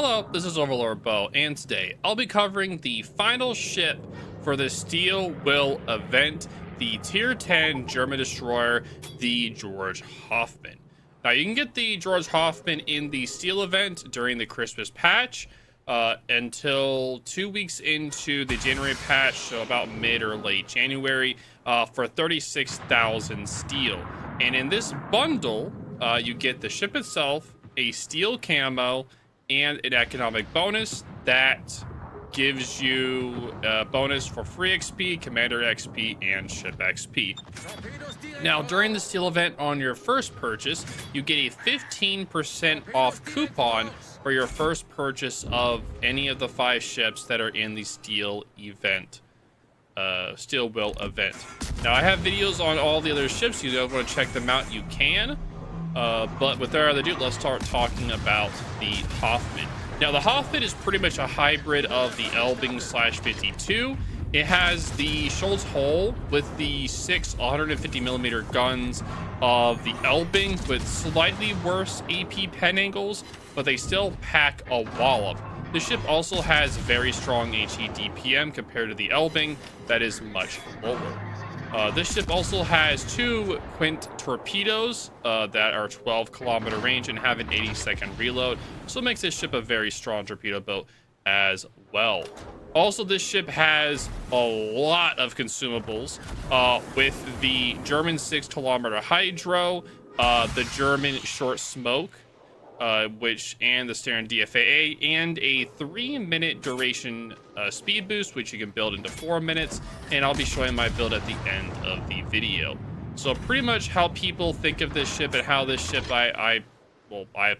Hello, this is OverlordBou, and today I'll be covering the final ship for the Steel Will event, the Tier 10 German destroyer, the Georg Hoffman. Now, you can get the Georg Hoffman in the Steel event during the Christmas patch until 2 weeks into the January patch, so about mid or late January, for 36,000 steel. And in this bundle, you get the ship itself, a steel camo, and an economic bonus that gives you a bonus for free XP, commander XP, and ship XP. Now, during the steel event on your first purchase, you get a 15% off coupon for your first purchase of any of the 5 ships that are in the steel event. Steel Will event. Now, I have videos on all the other ships. You don't want to check them out, you can. But without further ado, let's start talking about the Hoffman. Now, the Hoffman is pretty much a hybrid of the Elbing /52. It has the Schultz hull with the 6 150mm guns of the Elbing with slightly worse AP pen angles, but they still pack a wallop. The ship also has very strong HE DPM compared to the Elbing that is much lower. This ship also has 2 Quint torpedoes that are 12km range and have an 80-second reload, so it makes this ship a very strong torpedo boat as well. Also, this ship has a lot of consumables with the German 6km hydro, the German short smoke, and the Stern DFAA, and a 3-minute duration speed boost, which you can build into 4 minutes, and I'll be showing my build at the end of the video. So pretty much how people think of this ship and how this ship I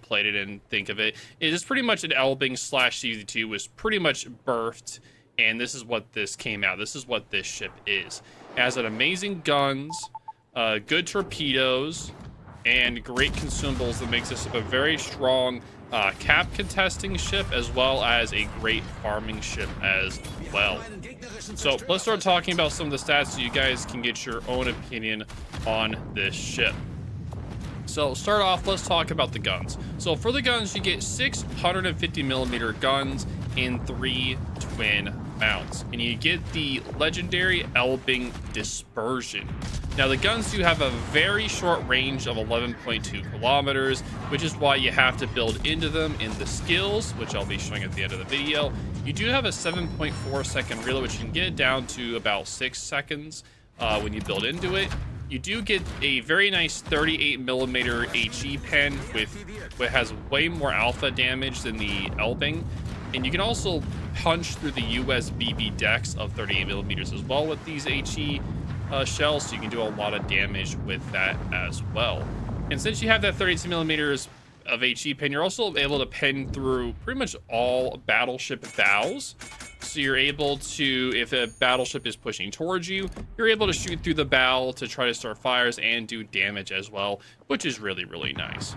played it and think of it is pretty much an Elbing /Z-52 was pretty much birthed, and this is what this came out. This is what this ship is. It has an amazing guns, good torpedoes, and great consumables that makes this a very strong cap contesting ship, as well as a great farming ship as well. So let's start talking about some of the stats so you guys can get your own opinion on this ship. So start off, let's talk about the guns. So for the guns, you get 6 150mm guns in 3 twin mounts, and you get the legendary Elbing dispersion. Now, the guns do have a very short range of 11.2 kilometers, which is why you have to build into them in the skills, which I'll be showing at the end of the video. You do have a 7.4 second reload, which you can get down to about 6 seconds when you build into it. You do get a very nice 38mm HE pen which has way more alpha damage than the Elbing. And you can also punch through the US BB decks of 38mm as well with these HE shells, so you can do a lot of damage with that as well. And since you have that 32mm of HE pen, you're also able to pen through pretty much all battleship bows. So you're able to, if a battleship is pushing towards you, you're able to shoot through the bow to try to start fires and do damage as well, which is really, really nice.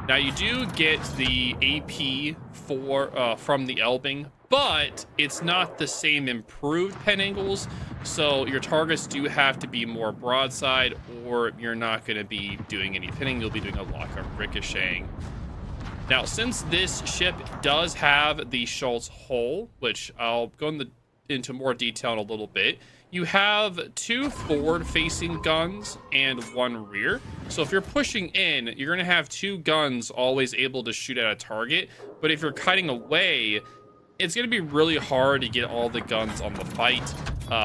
Now, you do get the AP from the Elbing, but it's not the same improved pen angles, so your targets do have to be more broadside, or you're not going to be doing any pinning. You'll be doing a lot of ricocheting. Now, since this ship does have the Schultz hull, which I'll go into more detail in a little bit, you have 2 forward-facing guns and 1 rear. So if you're pushing in, you're going to have 2 guns always able to shoot at a target. But if you're cutting away, it's going to be really hard to get all the guns on the fight,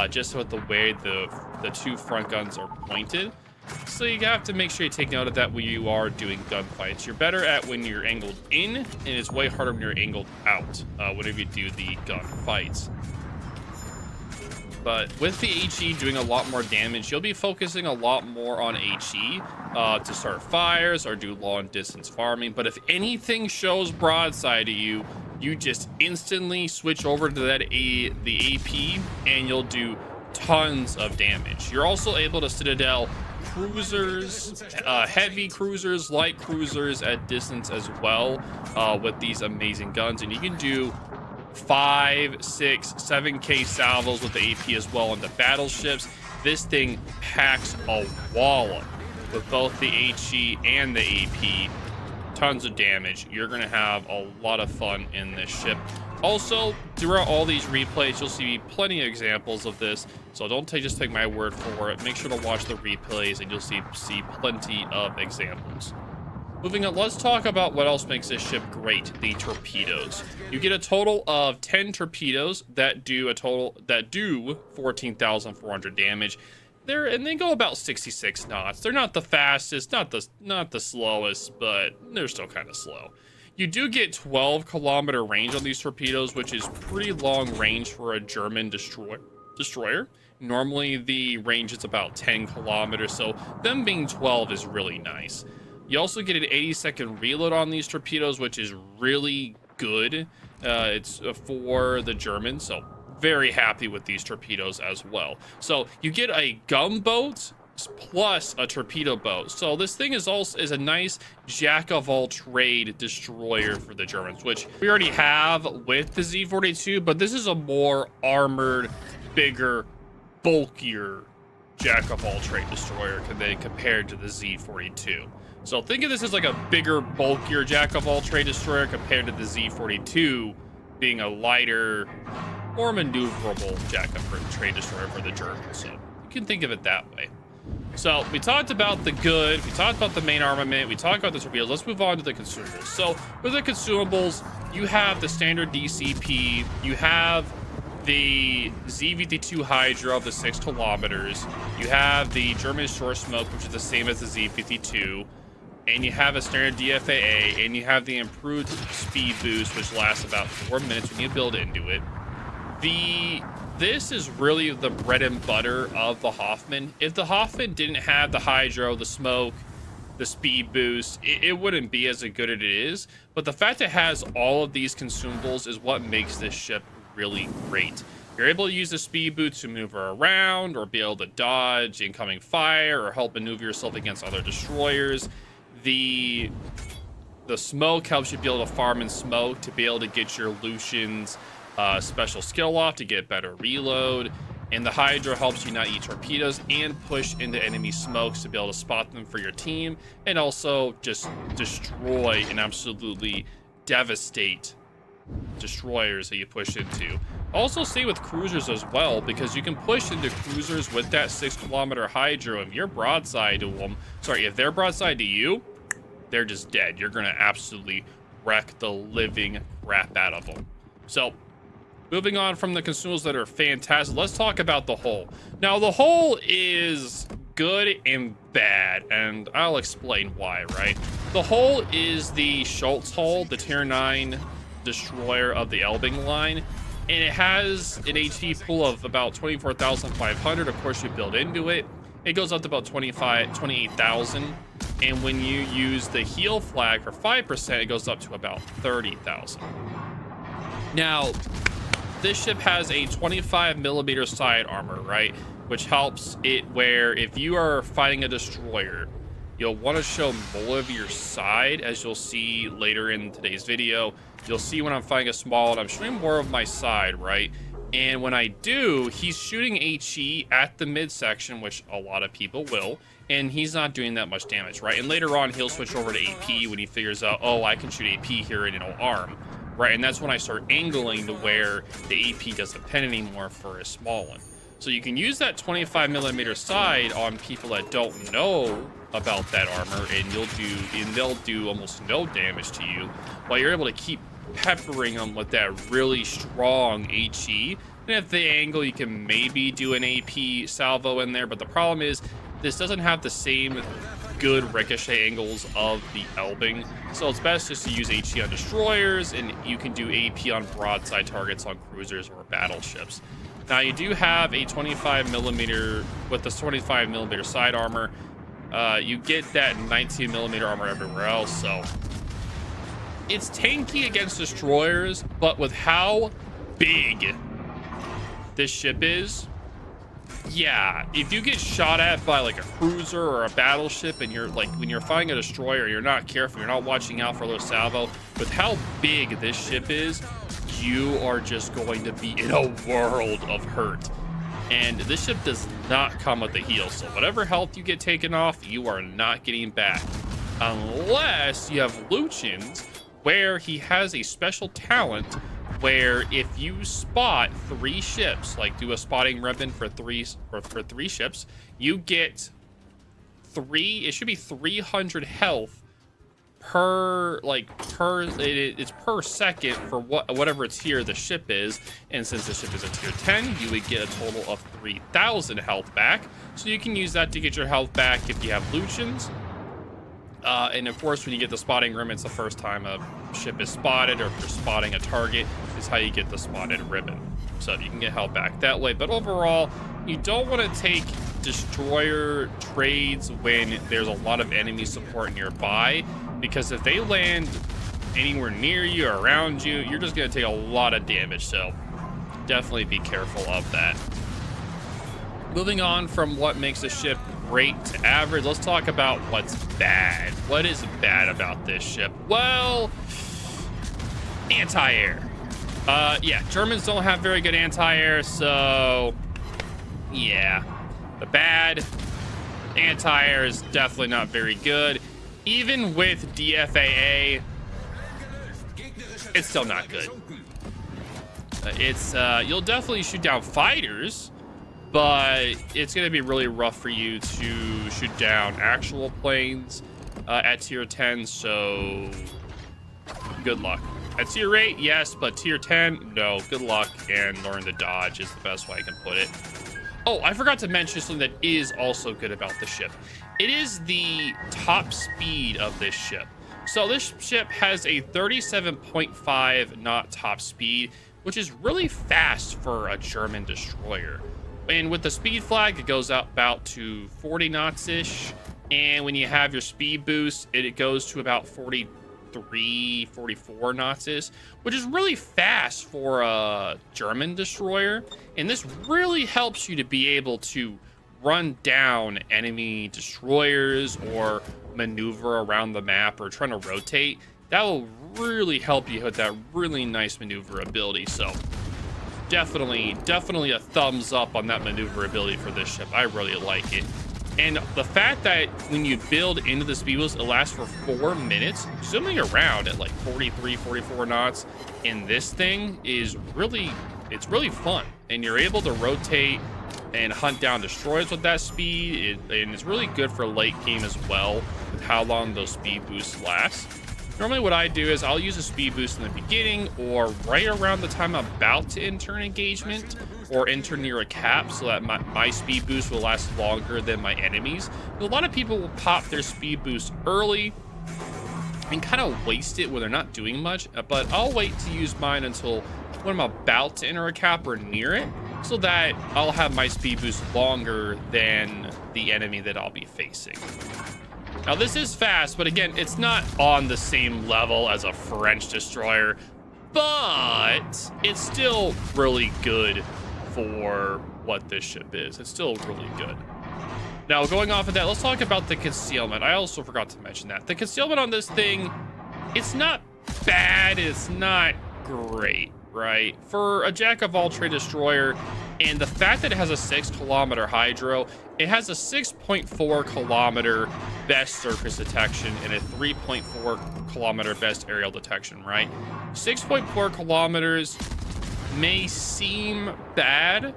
just with the way the 2 front guns are pointed. So you have to make sure you take note of that when you are doing gunfights. You're better at when you're angled in, and it's way harder when you're angled out, whenever you do the gunfights. But with the HE doing a lot more damage, you'll be focusing a lot more on HE to start fires or do long distance farming. But if anything shows broadside to you, you just instantly switch over to the AP, and you'll do tons of damage. You're also able to citadel cruisers, heavy cruisers, light cruisers at distance as well with these amazing guns, and you can do 5, 6, 7k salvos with the AP as well into battleships. This thing packs a wallop with both the HE and the AP. tons of damage. You're gonna have a lot of fun in this ship. Also, throughout all these replays, you'll see plenty of examples of this, so don't just take my word for it. Make sure to watch the replays and you'll see plenty of examples. Moving on, let's talk about what else makes this ship great, the torpedoes. You get a total of 10 torpedoes that do 14,400 damage. And they go about 66 knots. They're not the fastest, not the slowest, but they're still kind of slow. You do get 12-kilometer range on these torpedoes, which is pretty long range for a German destroyer. Normally, the range is about 10 kilometers, so them being 12 is really nice. You also get an 80-second reload on these torpedoes, which is really good. It's for the Germans, so very happy with these torpedoes as well. So you get a gunboat plus a torpedo boat. So this thing is a nice jack-of-all-trade destroyer for the Germans, which we already have with the Z-52, but this is a more armored, bigger, bulkier jack-of-all-trade destroyer compared to the Z-42. So think of this as like a bigger, bulkier jack-of-all-trade destroyer compared to the Z-42 being a lighter, more maneuverable jack-of-all-trade destroyer for the Germans. So you can think of it that way. So we talked about the good, we talked about the main armament, we talked about the torpedoes. Let's move on to the consumables. So with the consumables, you have the standard DCP, you have the Z-52 Hydra of the 6 kilometers, you have the German shore smoke, which is the same as the Z-52, and you have a standard DFAA, and you have the improved speed boost, which lasts about 4 minutes when you build into it. This is really the bread and butter of the Hoffmann. If the Hoffmann didn't have the hydro, the smoke, the speed boost, it wouldn't be as good as it is. But the fact it has all of these consumables is what makes this ship really great. You're able to use the speed boost to maneuver around or be able to dodge incoming fire or help maneuver yourself against other destroyers. The smoke helps you be able to farm in smoke to be able to get your Lucian's special skill off to get better reload, and the Hydra helps you not eat torpedoes and push into enemy smokes to be able to spot them for your team, and also just destroy and absolutely devastate destroyers that you push into. Also stay with cruisers as well, because you can push into cruisers with that 6-kilometer Hydra. If you're broadside to them, if they're broadside to you, they're just dead. You're gonna absolutely wreck the living crap out of them. So moving on from the consumables that are fantastic, let's talk about the hull. Now, the hull is good and bad, and I'll explain why, right? The hull is the Schultz hull, the Tier 9 destroyer of the Elbing line, and it has an HP pool of about 24,500. Of course, you build into it. It goes up to about 28,000, and when you use the heal flag for 5%, it goes up to about 30,000. Now, this ship has a 25mm side armor, right? Which helps it where if you are fighting a destroyer, you'll want to show more of your side, as you'll see later in today's video. You'll see when I'm fighting a small and I'm showing more of my side, right? And when I do, he's shooting HE at the midsection, which a lot of people will, and he's not doing that much damage, right? And later on, he'll switch over to AP when he figures out, oh, I can shoot AP here and it'll arm. Right, and that's when I start angling to where the AP doesn't pen anymore for a small one. So you can use that 25mm side on people that don't know about that armor, and they'll do almost no damage to you, while you're able to keep peppering them with that really strong HE. And if they angle, you can maybe do an AP salvo in there, but the problem is this doesn't have the same good ricochet angles of the Elbing, so it's best just to use HE on destroyers, and you can do AP on broadside targets on cruisers or battleships. Now, you do have a 25mm with the 25mm side armor. You get that 19mm armor everywhere else, so it's tanky against destroyers, but with how big this ship is, yeah, if you get shot at by like a cruiser or a battleship, and you're like, when you're fighting a destroyer, you're not careful, you're not watching out for a little salvo, with how big this ship is, you are just going to be in a world of hurt. And this ship does not come with a heal, so whatever health you get taken off, you are not getting back. unless you have Lucian's, where he has a special talent where if you spot 3 ships, like do a spotting ribbon for 3 ships, you get it should be 300 health per it's per second for whatever tier the ship is. And since the ship is a tier 10, you would get a total of 3,000 health back, so you can use that to get your health back if you have Lucians. And of course, when you get the spotting ribbon, it's the first time a ship is spotted, or if you're spotting a target, is how you get the spotted ribbon. So you can get health back that way. But overall, you don't want to take destroyer trades when there's a lot of enemy support nearby, because if they land anywhere near you or around you, you're just going to take a lot of damage. So definitely be careful of that. Moving on from what makes a ship great to average, let's talk about what's bad. What is bad about this ship? Well, anti-air. Yeah, Germans don't have very good anti-air, so yeah. The bad anti-air is definitely not very good. Even with DFAA, it's still not good. You'll definitely shoot down fighters, but it's going to be really rough for you to shoot down actual planes at tier 10, so good luck. At tier 8, yes, but tier 10, no. Good luck, and learn to dodge is the best way I can put it. Oh, I forgot to mention something that is also good about the ship. It is the top speed of this ship. So this ship has a 37.5 knot top speed, which is really fast for a German destroyer. And with the speed flag, it goes up about to 40 knots-ish. And when you have your speed boost, it goes to about 43, 44 knots-ish, which is really fast for a German destroyer. And this really helps you to be able to run down enemy destroyers or maneuver around the map or trying to rotate. That will really help you hit that really nice maneuverability. So definitely a thumbs up on that maneuverability for this ship. I really like it. And the fact that when you build into the speed boost, it lasts for 4 minutes, zooming around at like 43, 44 knots in this thing is really fun. And you're able to rotate and hunt down destroyers with that speed. And it's really good for late game as well, with how long those speed boosts last. Normally what I do is I'll use a speed boost in the beginning or right around the time I'm about to enter an engagement or enter near a cap, so that my speed boost will last longer than my enemies. A lot of people will pop their speed boost early and kind of waste it when they're not doing much, but I'll wait to use mine until when I'm about to enter a cap or near it, so that I'll have my speed boost longer than the enemy that I'll be facing. Now this is fast, but again, it's not on the same level as a French destroyer, but it's still really good for what this ship is. It's still really good. Now, going off of that, let's talk about the concealment. I also forgot to mention that. The concealment on this thing, it's not bad, it's not great, right? For a jack-of-all-trade destroyer, and the fact that it has a 6-kilometer hydro, it has a 6.4 kilometer best surface detection and a 3.4 kilometer best aerial detection, right? 6.4 kilometers may seem bad,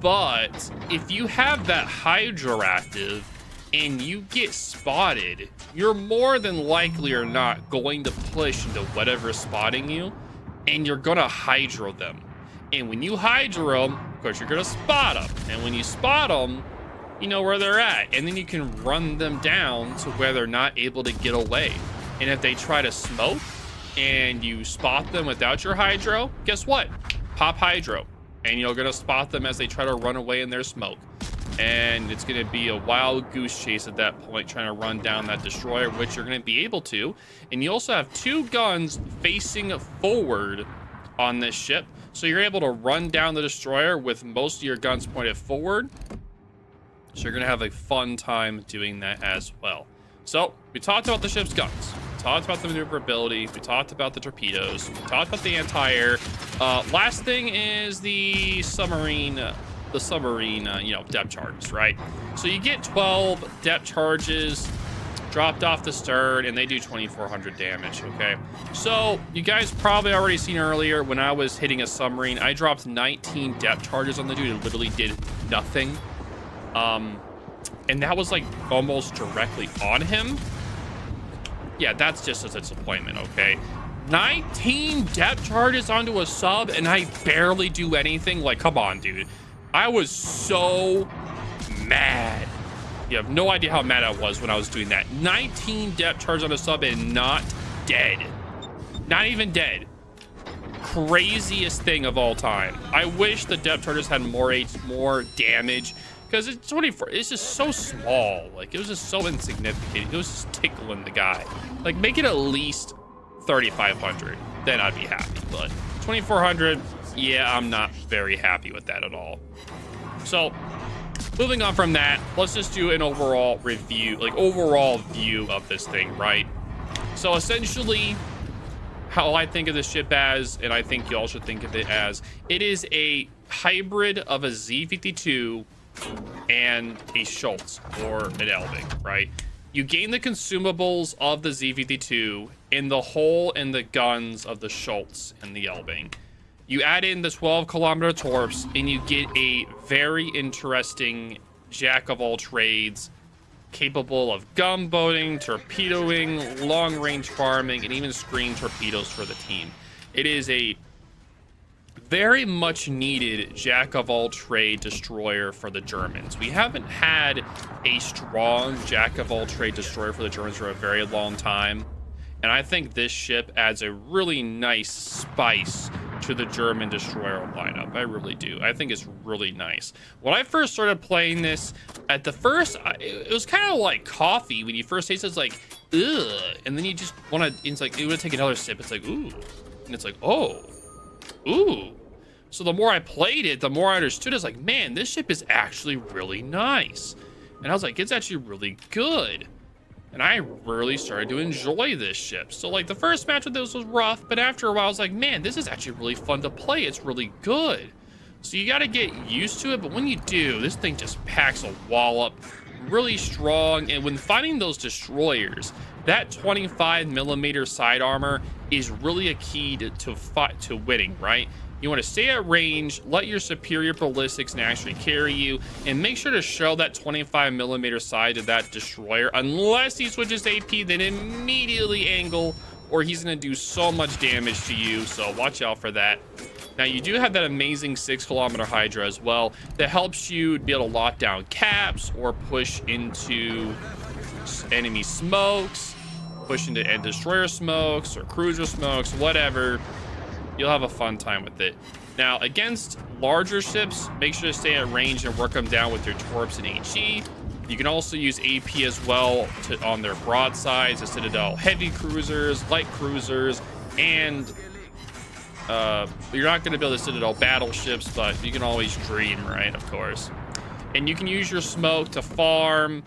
but if you have that hydro active and you get spotted, you're more than likely or not going to push into whatever's spotting you, and you're gonna hydro them. And when you hydro them, of course, you're gonna spot them. And when you spot them, you know where they're at. And then you can run them down to where they're not able to get away. And if they try to smoke and you spot them without your hydro, guess what? Pop hydro. And you're gonna spot them as they try to run away in their smoke. And it's gonna be a wild goose chase at that point, trying to run down that destroyer, which you're gonna be able to. And you also have 2 guns facing forward on this ship. So you're able to run down the destroyer with most of your guns pointed forward. So you're gonna have a fun time doing that as well. So we talked about the ship's guns. We talked about the maneuverability. We talked about the torpedoes. We talked about the anti-air. Last thing is the submarine, depth charges, right? So you get 12 depth charges dropped off the stern, and they do 2,400 damage, okay? So, you guys probably already seen earlier, when I was hitting a submarine, I dropped 19 depth charges on the dude. It literally did nothing. And that was, like, almost directly on him. Yeah, that's just a disappointment, okay? 19 depth charges onto a sub, and I barely do anything? Like, come on, dude. I was so mad. You have no idea how mad I was when I was doing that. 19 depth charges on a sub and not dead. Not even dead. Craziest thing of all time. I wish the depth charges had more damage, because it's 24. It's just so small. Like, it was just so insignificant. It was just tickling the guy. Like, make it at least 3,500. Then I'd be happy. But 2,400, yeah, I'm not very happy with that at all. So, moving on from that, let's just do an overall review, like overall view of this thing, right? So essentially, how I think of this ship as, and I think you all should think of it as, it is a hybrid of a Z-52 and a Schultz or an Elbing, right? You gain the consumables of the Z-52 in the hull and the guns of the Schultz and the Elbing. You add in the 12-kilometer torps, and you get a very interesting jack-of-all-trades, capable of gunboating, torpedoing, long-range farming, and even screen torpedoes for the team. It is a very much needed jack-of-all-trade destroyer for the Germans. We haven't had a strong jack-of-all-trade destroyer for the Germans for a very long time, and I think this ship adds a really nice spice to the German destroyer lineup. I really do. I think it's really nice. When I first started playing this, at the first, it was kind of like coffee. When you first taste it, it's like, ugh. And then you just want to, it's like, you want to take another sip. It's like, ooh. And it's like, oh, ooh. So the more I played it, the more I understood. It's like, man, this ship is actually really nice. And I was like, it's actually really good. And I really started to enjoy this ship. So, like, the first match with this was rough, but after a while, I was like, man, this is actually really fun to play. It's really good. So you got to get used to it, but when you do, this thing just packs a wallop, really strong. And when fighting those destroyers, that 25mm side armor is really a key to winning, right? You want to stay at range, let your superior ballistics naturally carry you, and make sure to show that 25mm side to that destroyer. Unless he switches AP, then immediately angle, or he's going to do so much damage to you, so watch out for that. Now, you do have that amazing 6-kilometer Hydra as well that helps you be able to lock down caps or push into enemy smokes, push into destroyer smokes or cruiser smokes, whatever. You'll have a fun time with it. Now, against larger ships, make sure to stay at range and work them down with your torps and HE. You can also use AP as well on their broadsides, the Citadel heavy cruisers, light cruisers, and you're not going to build the Citadel battleships, but you can always dream, right? Of course. And you can use your smoke to farm,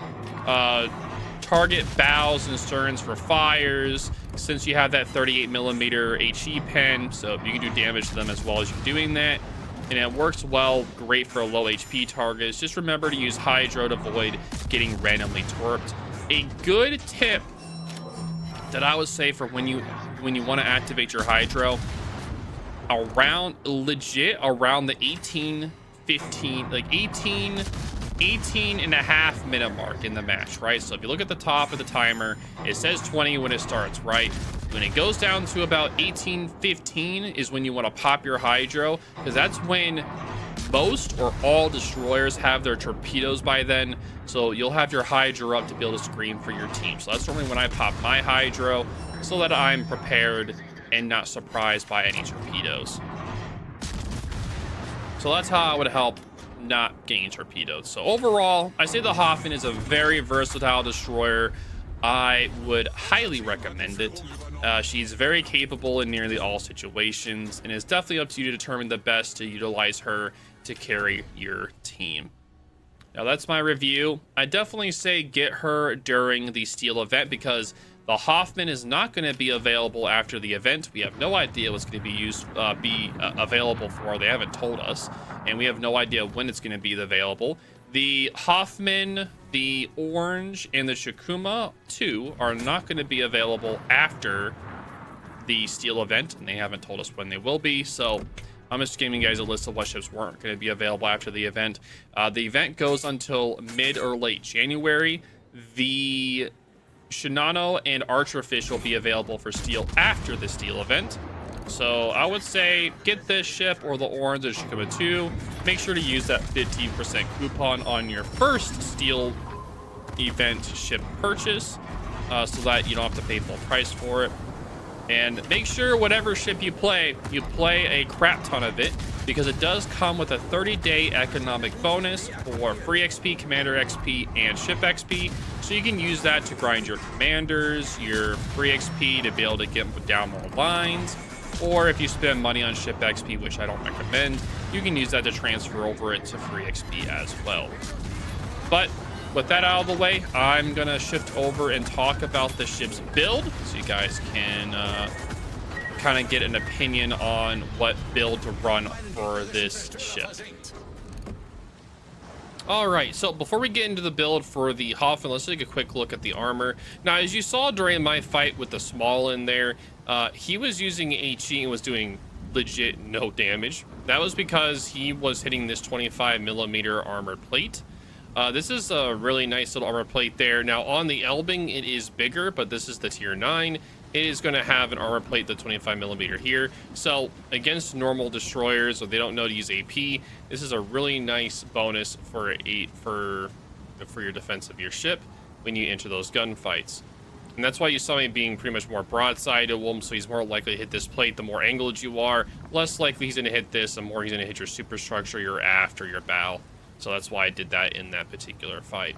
target bows and sterns for fires, since you have that 38mm HE pen, so you can do damage to them as well as you're doing that. And it works well, great for low HP targets. Just remember to use Hydro to avoid getting randomly torped. A good tip that I would say for when you want to activate your Hydro, around the 18, 15, like 18 and a half minute mark in the match, right? So if you look at the top of the timer, it says 20 when it starts, right? When it goes down to about 18:15 is when you want to pop your Hydro, because that's when most or all destroyers have their torpedoes by then. So you'll have your Hydro up to be able to scream for your team. So that's normally when I pop my Hydro, so that I'm prepared and not surprised by any torpedoes. So that's how I would help not getting torpedoed. So overall, I say the Hoffmann is a very versatile destroyer. I would highly recommend it. She's very capable in nearly all situations, and it's definitely up to you to determine the best to utilize her to carry your team. Now that's my review. I definitely say get her during the Steel event, because the Hoffmann is not going to be available after the event. We have no idea what's going to be available for. They haven't told us, and we have no idea when it's going to be available. The Hoffman, the Orange, and the Shikuma 2 are not going to be available after the Steel event, and they haven't told us when they will be, so I'm just giving you guys a list of what ships weren't going to be available after the event. The event goes until mid or late January. The Shinano and Archerfish will be available for Steel after the Steel event. So I would say get this ship or the Orange or Shikuma 2. Make sure to use that 15% coupon on your first Steel event ship purchase so that you don't have to pay full price for it. And make sure whatever ship you play a crap ton of it, because it does come with a 30-day economic bonus for free XP, commander XP, and ship XP. So you can use that to grind your commanders, your free XP to be able to get down more lines. Or if you spend money on ship XP, which I don't recommend, you can use that to transfer over it to free XP as well. But with that out of the way, I'm going to shift over and talk about the ship's build so you guys can kind of get an opinion on what build to run for this ship. All right, so before we get into the build for the Hoffman, let's take a quick look at the armor. Now, as you saw during my fight with the small in there, he was using HE and was doing legit no damage. That was because he was hitting this 25mm armor plate. This is a really nice little armor plate there. Now, on the Elbing, it is bigger, but this is the tier 9. It is going to have an armor plate, the 25mm here. So against normal destroyers, or they don't know to use AP, this is a really nice bonus for your defense of your ship when you enter those gunfights. And that's why you saw me being pretty much more broadside to him, so he's more likely to hit this plate. The more angled you are, less likely he's going to hit this, and more he's going to hit your superstructure, your aft, or your bow. So that's why I did that in that particular fight.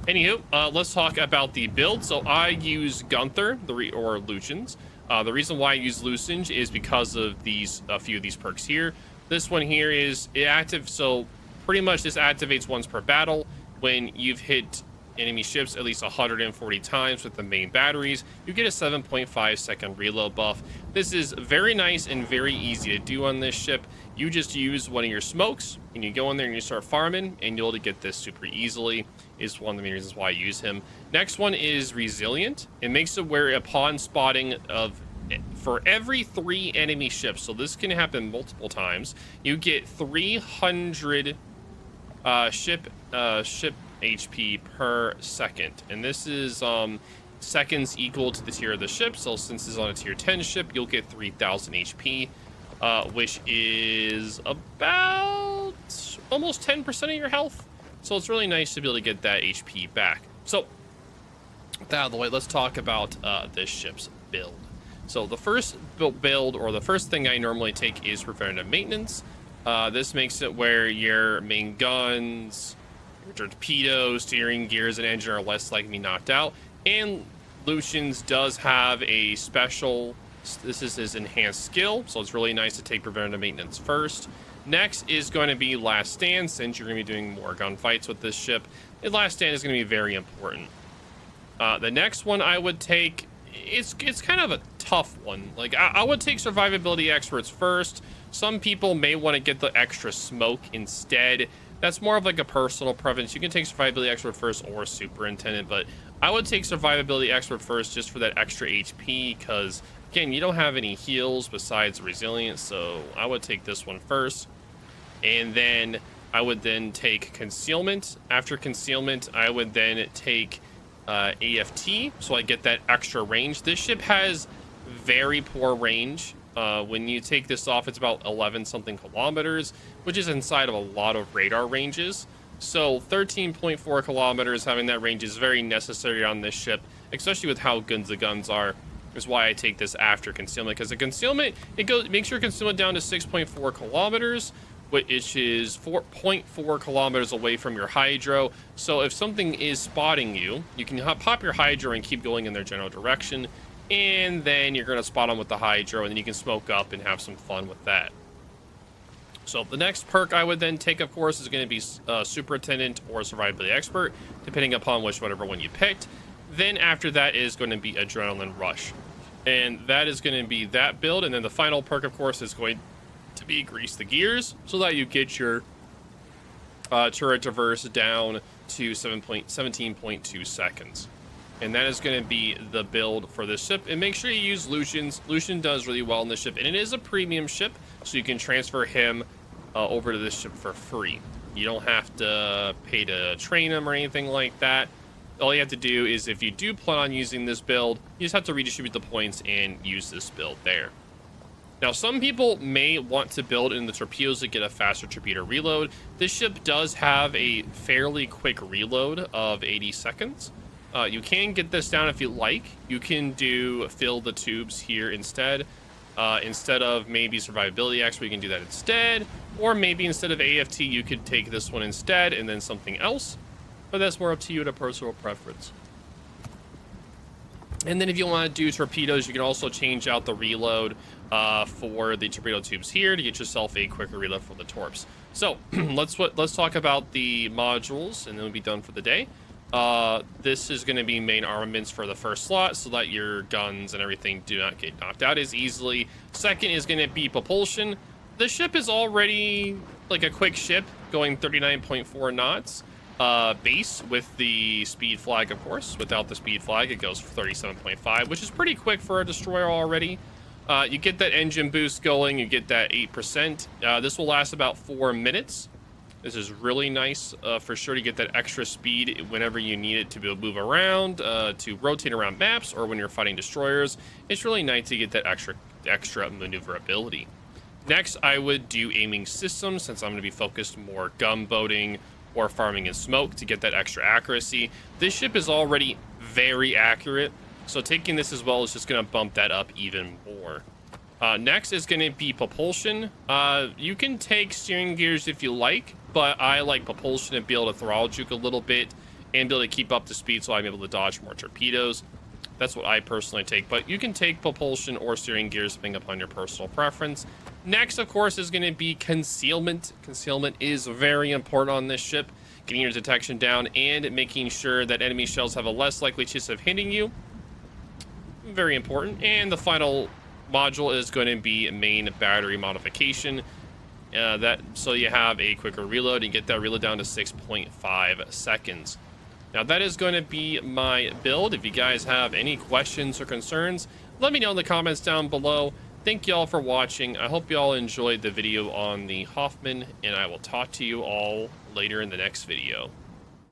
Anywho, let's talk about the build. So I use Gunther, or Lucians. The reason why I use Lucians is because of these, a few of these perks here. This one here is active, so pretty much this activates once per battle. When you've hit enemy ships at least 140 times with the main batteries, you get a 7.5 second reload buff. This is very nice and very easy to do on this ship. You just use one of your smokes and you go in there and you start farming, and you'll be able to get this super easily. Is one of the main reasons why I use him. Next one is Resilient. It makes it where upon spotting of for every 3 enemy ships, so this can happen multiple times, you get 300 ship HP per second, and this is seconds equal to the tier of the ship. So since this is on a tier 10 ship, you'll get 3000 HP, which is about almost 10% of your health. So it's really nice to be able to get that HP back. So with that out of the way, let's talk about this ship's build. So the first build, or the first thing I normally take, is preventative maintenance. This makes it where your main guns, your torpedoes, steering gears, and engine are less likely to be knocked out. And Lucian's does have a special, this is his enhanced skill, so it's really nice to take preventative maintenance first. Next is going to be Last Stand, since you're going to be doing more gunfights with this ship. And Last Stand is going to be very important. The next one I would take, it's kind of a tough one. Like, I would take Survivability Experts first. Some people may want to get the extra smoke instead. That's more of like a personal preference. You can take Survivability Expert first or Superintendent, but I would take Survivability Expert first just for that extra HP, because again, you don't have any heals besides Resilience, so I would take this one first. And then I would then take Concealment. After Concealment, I would then take AFT, so I get that extra range. This ship has very poor range. When you take this off, it's about 11 something kilometers, which is inside of a lot of radar ranges. So 13.4 kilometers, having that range is very necessary on this ship, especially with how good the guns are. Is why I take this after Concealment, because the Concealment, makes your Concealment down to 6.4 kilometers, which is 4.4 kilometers away from your Hydro. So if something is spotting you, you can pop your Hydro and keep going in their general direction, and then you're going to spot them with the Hydro, and then you can smoke up and have some fun with that. So the next perk I would then take, of course, is going to be Superintendent or Survivability Expert, depending upon whatever one you picked. Then after that is going to be Adrenaline Rush, and that is going to be that build. And then the final perk, of course, is going to be Grease the Gears, so that you get your turret traverse down to 17.2 seconds. And that is going to be the build for this ship. And make sure you use Lucian's. Lucian does really well in this ship, and it is a premium ship, so you can transfer him over to this ship for free. You don't have to pay to train him or anything like that. All you have to do is, if you do plan on using this build, you just have to redistribute the points and use this build there. Now, some people may want to build in the torpedoes to get a faster torpedo reload. This ship does have a fairly quick reload of 80 seconds. You can get this down if you like. You can do fill the tubes here instead. Instead of maybe survivability X, we can do that instead. Or maybe instead of AFT, you could take this one instead and then something else. But that's more up to you to personal preference. And then if you want to do torpedoes, you can also change out the reload for the torpedo tubes here to get yourself a quicker reload for the torps. So let's talk about the modules, and then we'll be done for the day. This is going to be main armaments for the first slot, so that your guns and everything do not get knocked out as easily. Second is going to be propulsion. The ship is already like a quick ship, going 39.4 knots. Base with the speed flag, of course. Without the speed flag, it goes for 37.5, which is pretty quick for a destroyer already. You get that engine boost going, you get that 8%. This will last about 4 minutes. This is really nice for sure to get that extra speed whenever you need it to be able to move around, to rotate around maps, or when you're fighting destroyers. It's really nice to get that extra maneuverability. Next, I would do aiming systems, since I'm going to be focused more gunboating or farming in smoke to get that extra accuracy. This ship is already very accurate, so taking this as well is just going to bump that up even more. Next is going to be propulsion. You can take steering gears if you like, but I like propulsion to be able to throttle juke a little bit and be able to keep up the speed so I'm able to dodge more torpedoes. That's what I personally take, but you can take propulsion or steering gears depending upon your personal preference. Next, of course, is going to be concealment. Concealment is very important on this ship, getting your detection down and making sure that enemy shells have a less likely chance of hitting you. Very important. And the final module is going to be main battery modification. So you have a quicker reload and get that reload down to 6.5 seconds. Now that is going to be my build. If you guys have any questions or concerns, let me know in the comments down below. Thank you all for watching. I hope you all enjoyed the video on the Hoffman, and I will talk to you all later in the next video.